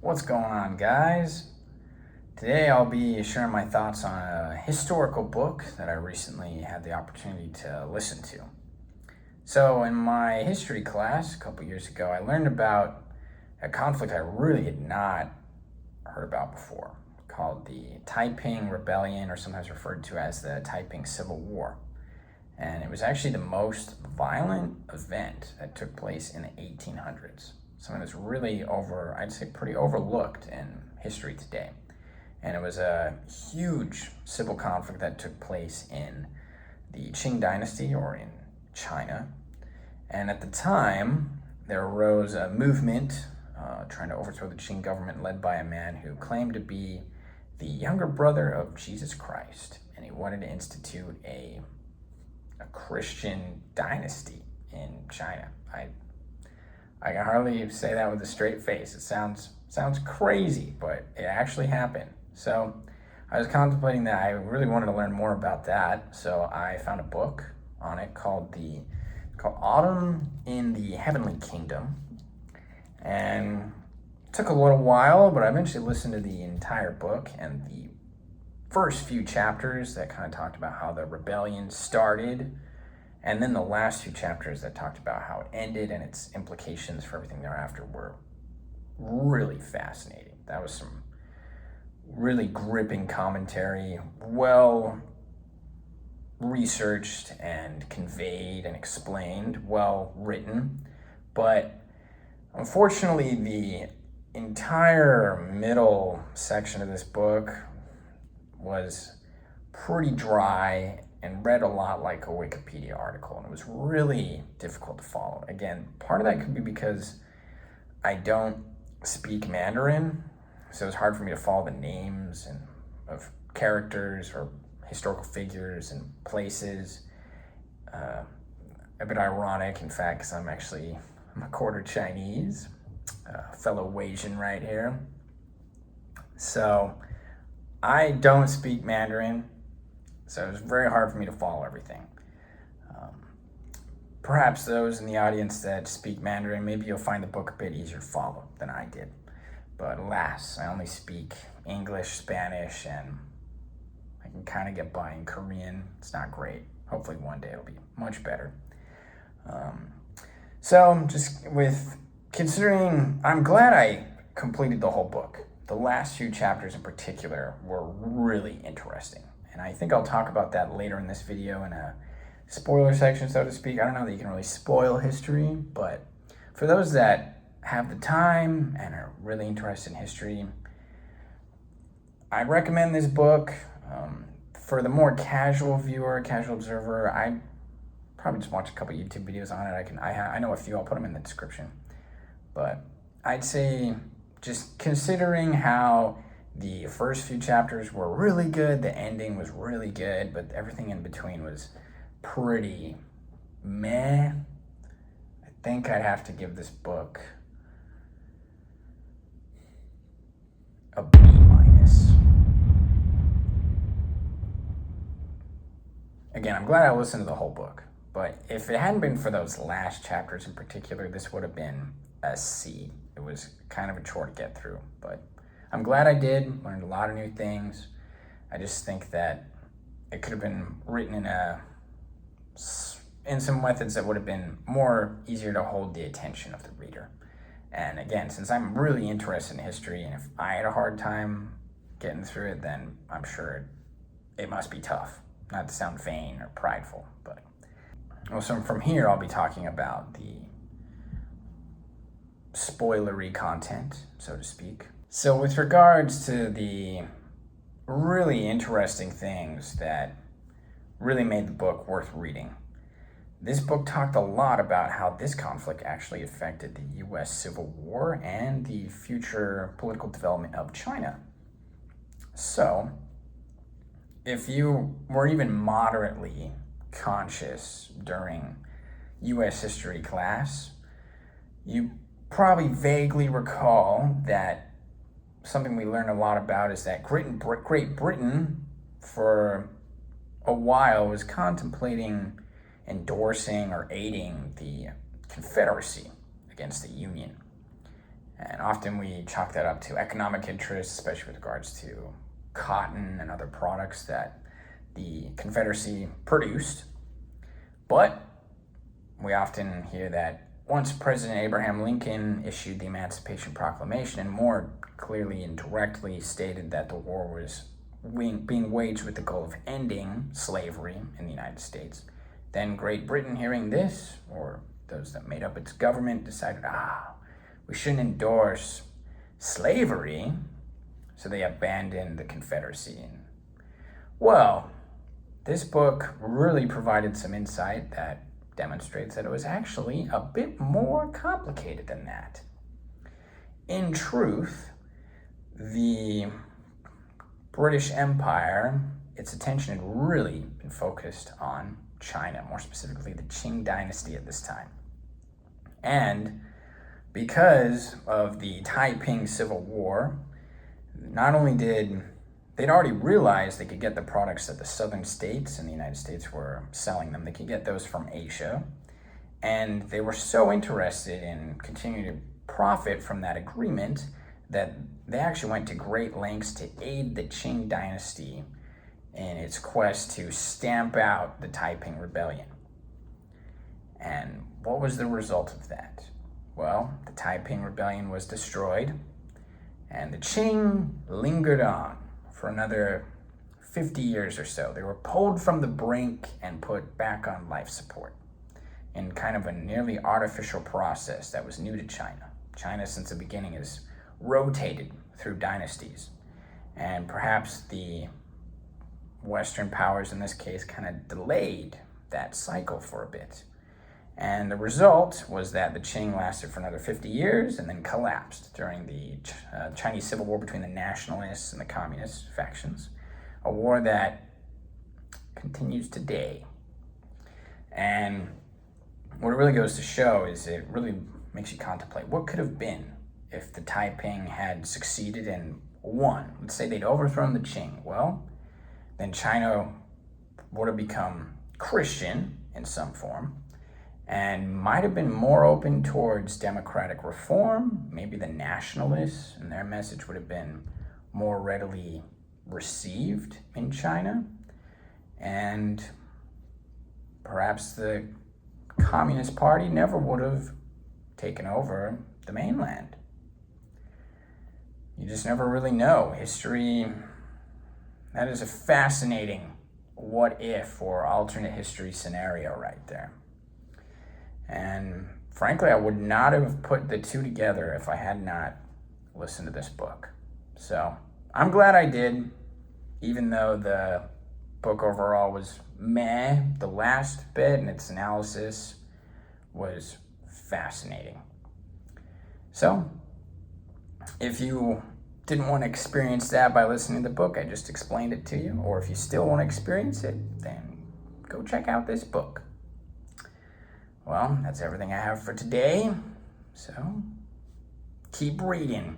What's going on, guys? Today I'll be sharing my thoughts on a historical book that I recently had the opportunity to listen to. So, in my history class a couple years ago, I learned about a conflict I really had not heard about before, called the Taiping Rebellion, or sometimes referred to as the Taiping Civil War. And it was actually the most violent event that took place in the 1800s. Something that's really I'd say pretty overlooked in history today. And it was a huge civil conflict that took place in the Qing Dynasty, or in China. And at the time, there arose a movement trying to overthrow the Qing government, led by a man who claimed to be the younger brother of Jesus Christ. And he wanted to institute a Christian dynasty in China. I can hardly say that with a straight face. It sounds crazy, but it actually happened. So I was contemplating that. I really wanted to learn more about that. So I found a book on it called Autumn in the Heavenly Kingdom. And it took a little while, but I eventually listened to the entire book, and the first few chapters that kind of talked about how the rebellion started, and then the last two chapters that talked about how it ended and its implications for everything thereafter were really fascinating. That was some really gripping commentary, well researched and conveyed and explained, well written. But unfortunately, the entire middle section of this book was pretty dry and read a lot like a Wikipedia article, and it was really difficult to follow. Again, part of that could be because I don't speak Mandarin, so it's hard for me to follow the names of characters or historical figures and places. A bit ironic, in fact, because I'm a quarter Chinese, fellow Asian right here. So I don't speak Mandarin, so it was very hard for me to follow everything. Perhaps those in the audience that speak Mandarin, maybe you'll find the book a bit easier to follow than I did. But alas, I only speak English, Spanish, and I can kind of get by in Korean. It's not great. Hopefully one day it'll be much better. So just with considering, I'm glad I completed the whole book. The last few chapters in particular were really interesting. And I think I'll talk about that later in this video in a spoiler section, so to speak. I don't know that you can really spoil history, but for those that have the time and are really interested in history, I recommend this book. For the more casual viewer, casual observer, I probably just watch a couple YouTube videos on it. I know a few. I'll put them in the description. But I'd say, just considering how the first few chapters were really good, the ending was really good, but everything in between was pretty meh, I think I'd have to give this book a B minus. Again, I'm glad I listened to the whole book, but if it hadn't been for those last chapters in particular, this would have been a C. It was kind of a chore to get through, but I'm glad I did. Learned a lot of new things. I just think that it could have been written in some methods that would have been more easier to hold the attention of the reader. And again, since I'm really interested in history, and if I had a hard time getting through it, then I'm sure it must be tough. Not to sound vain or prideful, but so from here I'll be talking about the spoilery content, so to speak. So with regards to the really interesting things that really made the book worth reading, this book talked a lot about how this conflict actually affected the US Civil War and the future political development of China. So, if you were even moderately conscious during US history class, you probably vaguely recall that something we learned a lot about is that Great Britain, for a while, was contemplating endorsing or aiding the Confederacy against the Union. And often we chalk that up to economic interests, especially with regards to cotton and other products that the Confederacy produced. But we often hear that once President Abraham Lincoln issued the Emancipation Proclamation and more clearly and directly stated that the war was being waged with the goal of ending slavery in the United States, then Great Britain, hearing this, or those that made up its government, decided, we shouldn't endorse slavery, so they abandoned the Confederacy. Well, this book really provided some insight that demonstrates that it was actually a bit more complicated than that. In truth, the British Empire, its attention had really been focused on China, more specifically the Qing dynasty at this time. And because of the Taiping Civil War, not only they'd already realized they could get the products that the southern states in the United States were selling them. They could get those from Asia. And they were so interested in continuing to profit from that agreement that they actually went to great lengths to aid the Qing dynasty in its quest to stamp out the Taiping Rebellion. And what was the result of that? Well, the Taiping Rebellion was destroyed, and the Qing lingered on for another 50 years or so. They were pulled from the brink and put back on life support in kind of a nearly artificial process that was new to China. China, since the beginning, has rotated through dynasties, and perhaps the Western powers in this case kind of delayed that cycle for a bit. And the result was that the Qing lasted for another 50 years and then collapsed during the Chinese Civil War between the nationalists and the communist factions, a war that continues today. And what it really goes to show is it really makes you contemplate what could have been if the Taiping had succeeded and won. Let's say they'd overthrown the Qing. Well, then China would have become Christian in some form and might have been more open towards democratic reform. Maybe the nationalists and their message would have been more readily received in China. And perhaps the Communist Party never would have taken over the mainland. You just never really know. History, that is a fascinating what if or alternate history scenario right there. And frankly, I would not have put the two together if I had not listened to this book. So I'm glad I did, even though the book overall was meh. The last bit and its analysis was fascinating. So if you didn't want to experience that by listening to the book, I just explained it to you, or if you still want to experience it, then go check out this book. Well, that's everything I have for today, so keep reading.